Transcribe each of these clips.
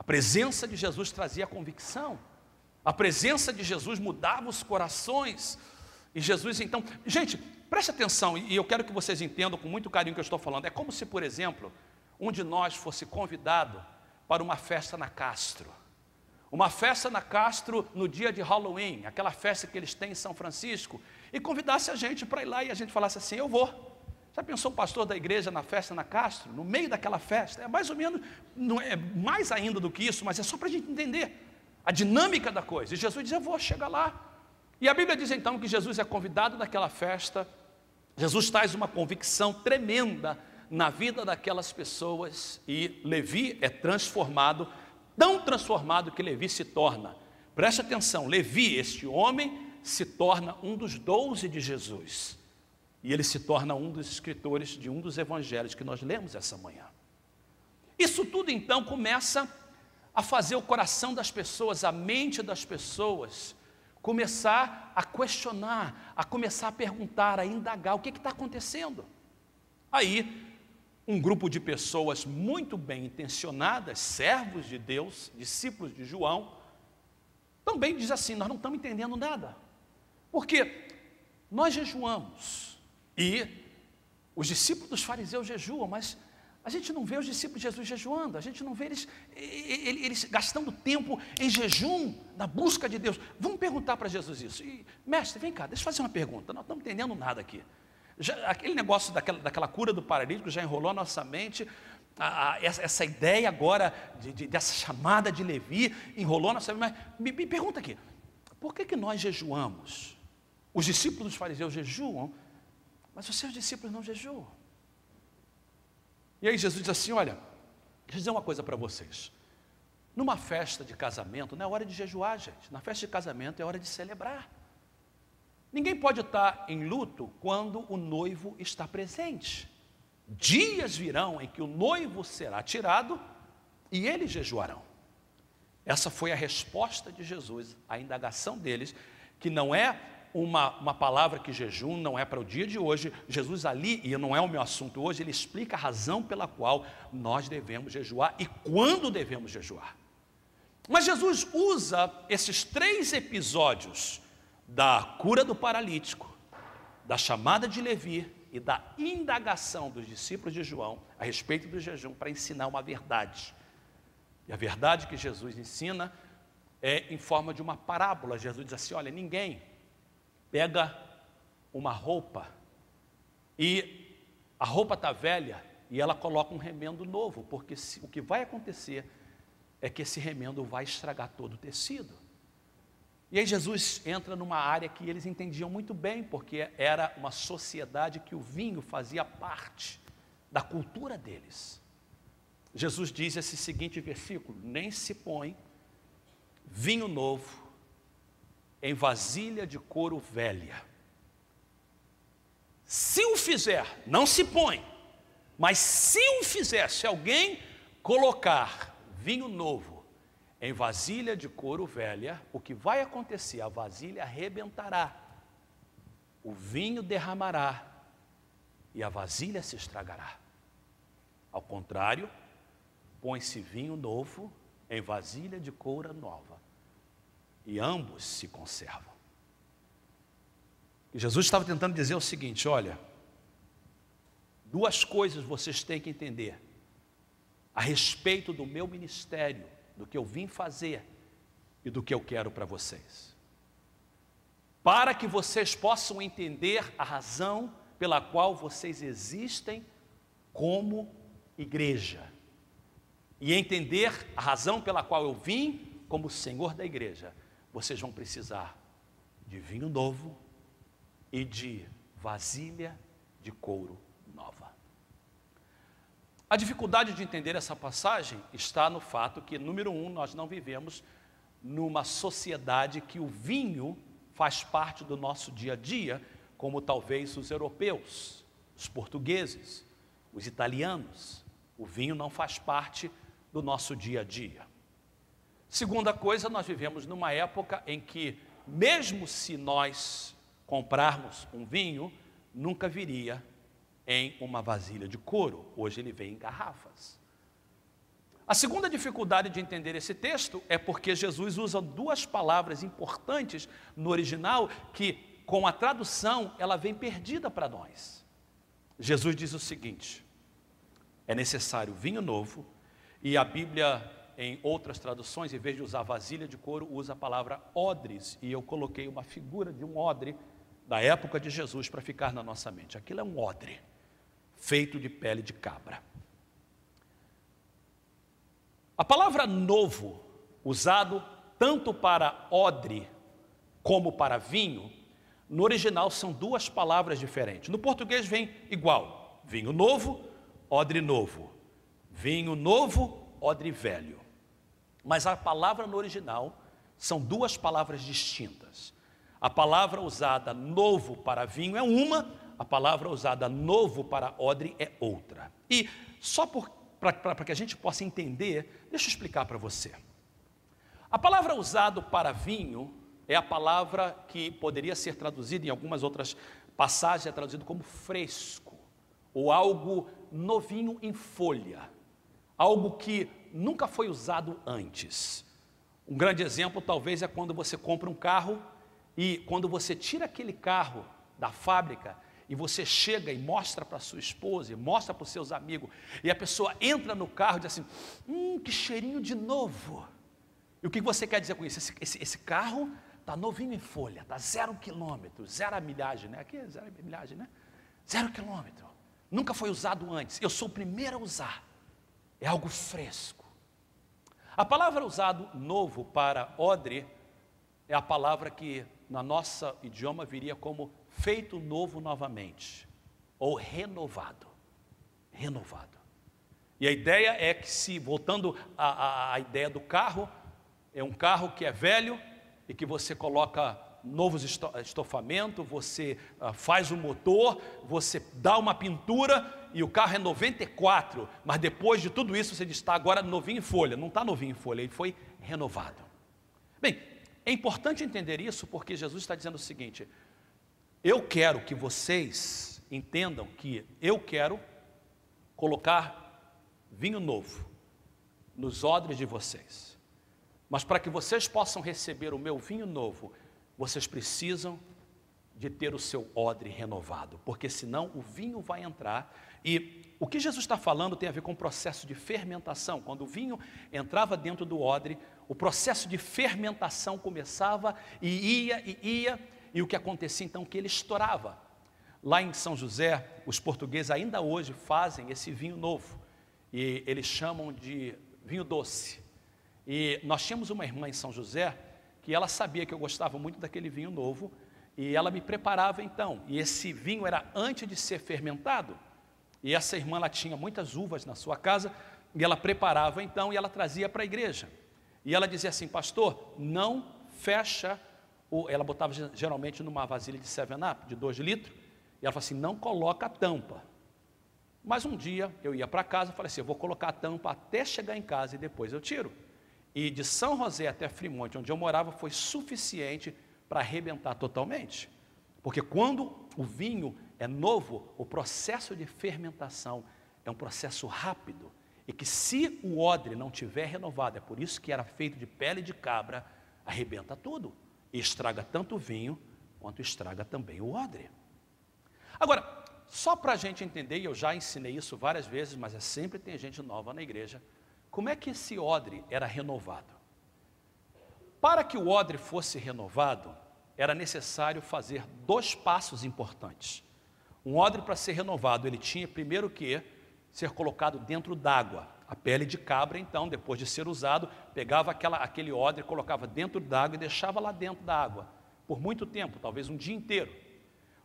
presença de Jesus trazia convicção. A presença de Jesus mudava os corações. E Jesus então, gente, preste atenção, e eu quero que vocês entendam com muito carinho o que eu estou falando. É como se, por exemplo, um de nós fosse convidado para uma festa na Castro. Uma festa na Castro no dia de Halloween, aquela festa que eles têm em São Francisco, e convidasse a gente para ir lá e a gente falasse assim, eu vou. Já pensou o pastor da igreja na festa na Castro? No meio daquela festa? É mais ou menos, não é mais ainda do que isso, mas é só para a gente entender a dinâmica da coisa. E Jesus diz, eu vou chegar lá. E a Bíblia diz então que Jesus é convidado naquela festa. Jesus traz uma convicção tremenda na vida daquelas pessoas, e Levi é transformado, tão transformado que Levi se torna, preste atenção, Levi, este homem, se torna um dos 12 de Jesus, e ele se torna um dos escritores de um dos evangelhos que nós lemos essa manhã. Isso tudo então começa a fazer o coração das pessoas, a mente das pessoas, começar a questionar, a começar a perguntar, a indagar, o que está acontecendo? Aí, um grupo de pessoas muito bem intencionadas, servos de Deus, discípulos de João, também diz assim, nós não estamos entendendo nada, porque nós jejuamos, e os discípulos dos fariseus jejuam, mas a gente não vê os discípulos de Jesus jejuando, a gente não vê eles gastando tempo em jejum, na busca de Deus. Vamos perguntar para Jesus isso. E, mestre, vem cá, deixa eu fazer uma pergunta, nós não estamos entendendo nada aqui. Aquele negócio daquela cura do paralítico já enrolou a nossa mente, essa ideia agora dessa chamada de Levi enrolou a nossa mente, mas me pergunta aqui, por que nós jejuamos? Os discípulos dos fariseus jejuam, mas os seus discípulos não jejuam. E aí Jesus diz assim, olha, deixa eu dizer uma coisa para vocês, numa festa de casamento não é hora de jejuar, gente, na festa de casamento é hora de celebrar. Ninguém pode estar em luto quando o noivo está presente. Dias virão em que o noivo será tirado e eles jejuarão. Essa foi a resposta de Jesus, a indagação deles, que não é uma palavra que jejum, não é para o dia de hoje. Jesus ali, e não é o meu assunto hoje, ele explica a razão pela qual nós devemos jejuar e quando devemos jejuar. Mas Jesus usa esses 3 episódios, da cura do paralítico, da chamada de Levi e da indagação dos discípulos de João a respeito do jejum, para ensinar uma verdade. E a verdade que Jesus ensina é em forma de uma parábola. Jesus diz assim, olha, ninguém pega uma roupa e a roupa está velha e ela coloca um remendo novo, porque o que vai acontecer é que esse remendo vai estragar todo o tecido. E aí Jesus entra numa área que eles entendiam muito bem, porque era uma sociedade que o vinho fazia parte da cultura deles. Jesus diz esse seguinte versículo, nem se põe vinho novo em vasilha de couro velha. Se o fizer, não se põe, mas se o fizer, se alguém colocar vinho novo em vasilha de couro velha, o que vai acontecer? A vasilha arrebentará, o vinho derramará e a vasilha se estragará. Ao contrário, põe-se vinho novo em vasilha de couro nova e ambos se conservam. E Jesus estava tentando dizer o seguinte, olha, 2 coisas vocês têm que entender a respeito do meu ministério, do que eu vim fazer e do que eu quero para vocês. Para que vocês possam entender a razão pela qual vocês existem como igreja. E entender a razão pela qual eu vim como Senhor da igreja. Vocês vão precisar de vinho novo e de vasilha de couro nova. A dificuldade de entender essa passagem está no fato que, número 1, nós não vivemos numa sociedade que o vinho faz parte do nosso dia a dia, como talvez os europeus, os portugueses, os italianos. O vinho não faz parte do nosso dia a dia. Segunda coisa, nós vivemos numa época em que, mesmo se nós comprarmos um vinho, nunca viria em uma vasilha de couro. Hoje ele vem em garrafas. A segunda dificuldade de entender esse texto é porque Jesus usa duas palavras importantes no original que, com a tradução, ela vem perdida para nós. Jesus diz o seguinte: é necessário vinho novo, e a Bíblia, em outras traduções, em vez de usar vasilha de couro, usa a palavra odres, e eu coloquei uma figura de um odre da época de Jesus para ficar na nossa mente. Aquilo é um odre, feito de pele de cabra. A palavra novo, usado tanto para odre como para vinho, no original são duas palavras diferentes. No português vem igual: vinho novo, odre novo. Vinho novo, odre velho. Mas a palavra no original são duas palavras distintas. A palavra usada novo para vinho é uma, a palavra usada novo para odre é outra. E só para que a gente possa entender, deixa eu explicar para você. A palavra usada para vinho é a palavra que poderia ser traduzida em algumas outras passagens, é traduzido como fresco, ou algo novinho em folha, algo que nunca foi usado antes. Um grande exemplo talvez é quando você compra um carro e quando você tira aquele carro da fábrica e você chega e mostra para sua esposa, e mostra para os seus amigos, e a pessoa entra no carro e diz assim: que cheirinho de novo. E o que você quer dizer com isso? Esse carro está novinho em folha, está 0 quilômetro, 0 a milhagem, né? Aqui é 0 a milhagem, né? 0 quilômetro, nunca foi usado antes, eu sou o primeiro a usar, é algo fresco. A palavra usada novo para odre é a palavra que na nossa idioma viria como feito novo novamente, ou renovado, renovado. E a ideia é que, se voltando à ideia do carro, é um carro que é velho e que você coloca novos estofamento, você faz o motor, você dá uma pintura e o carro é 94, mas depois de tudo isso você diz: está agora novinho em folha. Não está novinho em folha, ele foi renovado. Bem, é importante entender isso porque Jesus está dizendo o seguinte: eu quero que vocês entendam que eu quero colocar vinho novo nos odres de vocês, mas para que vocês possam receber o meu vinho novo, vocês precisam de ter o seu odre renovado, porque senão o vinho vai entrar. E o que Jesus está falando tem a ver com o processo de fermentação. Quando o vinho entrava dentro do odre, o processo de fermentação começava e ia, e o que acontecia então? Que ele estourava. Lá em São José, os portugueses ainda hoje fazem esse vinho novo, e eles chamam de vinho doce. E nós tínhamos uma irmã em São José, que ela sabia que eu gostava muito daquele vinho novo, e ela me preparava então, e esse vinho era antes de ser fermentado, e essa irmã, ela tinha muitas uvas na sua casa, e ela preparava então, e ela trazia para a igreja, e ela dizia assim: pastor, não fecha, ela botava geralmente numa vasilha de 7-Up, de 2 litros, e ela falou assim: não coloca a tampa. Mas um dia, eu ia para casa, falei assim: eu vou colocar a tampa até chegar em casa, e depois eu tiro. E de São José até Frimonte, onde eu morava, foi suficiente para arrebentar totalmente. Porque quando o vinho é novo, o processo de fermentação é um processo rápido, e que se o odre não tiver renovado, é por isso que era feito de pele de cabra, arrebenta tudo, e estraga tanto o vinho, quanto estraga também o odre. Agora, só para a gente entender, e eu já ensinei isso várias vezes, mas sempre tem gente nova na igreja, como é que esse odre era renovado? Para que o odre fosse renovado, era necessário fazer 2 passos importantes. Um odre, para ser renovado, ele tinha primeiro que ser colocado dentro d'água. A pele de cabra, então, depois de ser usado, pegava aquele odre, colocava dentro d'água e deixava lá dentro da água, por muito tempo, talvez um dia inteiro,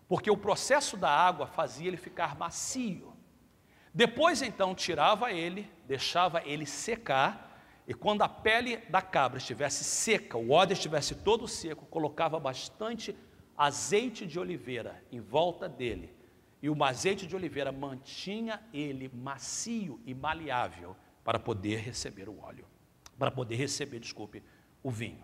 porque o processo da água fazia ele ficar macio. Depois, então, tirava ele, deixava ele secar, e quando a pele da cabra estivesse seca, o odre estivesse todo seco, colocava bastante azeite de oliveira em volta dele, e o azeite de oliveira mantinha ele macio e maleável para poder receber o óleo, para poder receber, o vinho.